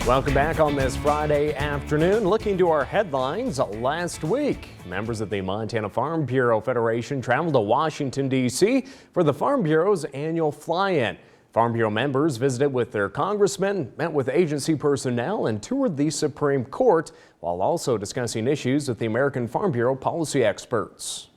Welcome back on this Friday afternoon. Looking to our headlines, last week, members of the Montana Farm Bureau Federation traveled to Washington, D.C. for the Farm Bureau's annual fly-in. Farm Bureau members visited with their congressmen, met with agency personnel, and toured the Supreme Court, while also discussing issues with the American Farm Bureau policy experts.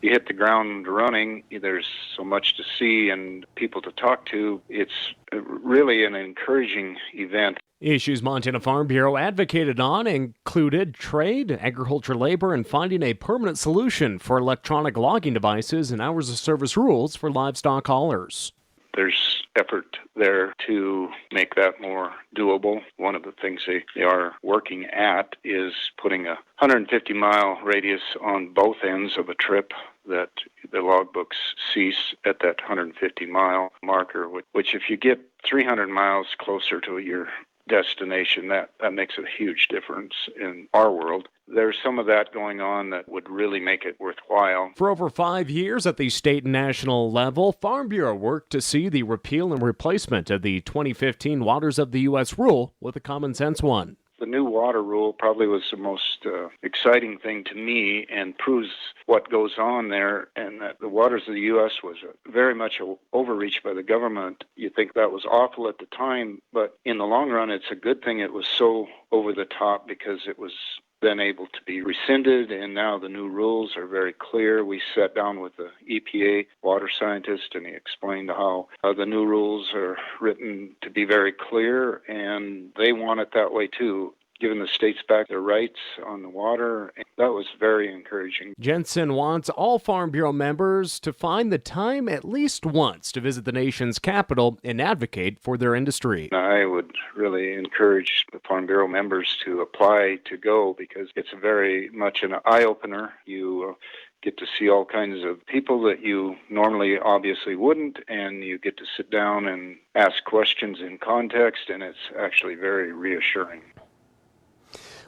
You hit the ground running. There's so much to see and people to talk to. It's really an encouraging event. Issues Montana Farm Bureau advocated on included trade, agriculture labor, and finding a permanent solution for electronic logging devices and hours of service rules for livestock haulers. There's effort there to make that more doable. One of the things they are working at is putting a 150-mile radius on both ends of a trip, that the logbooks cease at that 150-mile marker, which if you get 300 miles closer to your destination, that makes a huge difference in our world. There's some of that going on that would really make it worthwhile. For over 5 years at the state and national level, Farm Bureau worked to see the repeal and replacement of the 2015 Waters of the U.S. rule with a common sense one. The new water rule probably was the most exciting thing to me and proves what goes on there, and that the waters of the U.S. was very much an overreach by the government. You think that was awful at the time, but in the long run, it's a good thing it was so over the top, because it was then able to be rescinded, and now the new rules are very clear. We sat down with the EPA water scientist, and he explained how the new rules are written to be very clear, and they want it that way too, giving the states back their rights on the water. That was very encouraging. Jensen wants all Farm Bureau members to find the time at least once to visit the nation's capital and advocate for their industry. I would really encourage the Farm Bureau members to apply to go, because it's very much an eye-opener. You get to see all kinds of people that you normally obviously wouldn't, and you get to sit down and ask questions in context, and it's actually very reassuring.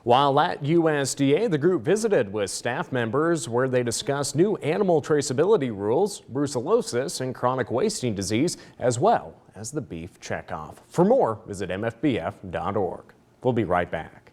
While at USDA, the group visited with staff members where they discussed new animal traceability rules, brucellosis, and chronic wasting disease, as well as the beef checkoff. For more, visit mfbf.org. We'll be right back.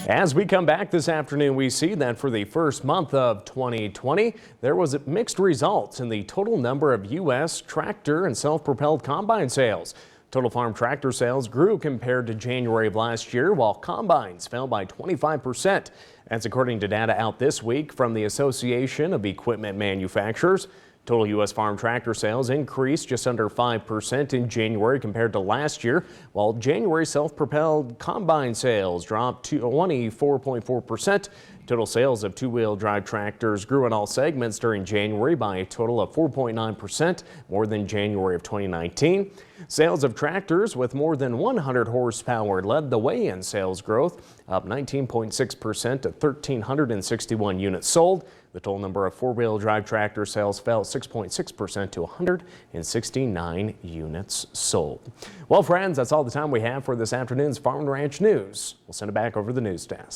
As we come back this afternoon, we see that for the first month of 2020, there was mixed results in the total number of U.S. tractor and self-propelled combine sales. Total farm tractor sales grew compared to January of last year, while combines fell by 25%. That's according to data out this week from the Association of Equipment Manufacturers. Total U.S. farm tractor sales increased just under 5% in January compared to last year, while January self-propelled combine sales dropped to 24.4%. Total sales of two-wheel drive tractors grew in all segments during January by a total of 4.9%, more than January of 2019. Sales of tractors with more than 100 horsepower led the way in sales growth, up 19.6% to 1,361 units sold. The total number of four-wheel drive tractor sales fell 6.6% to 169 units sold. Well, friends, that's all the time we have for this afternoon's Farm and Ranch News. We'll send it back over to the news desk.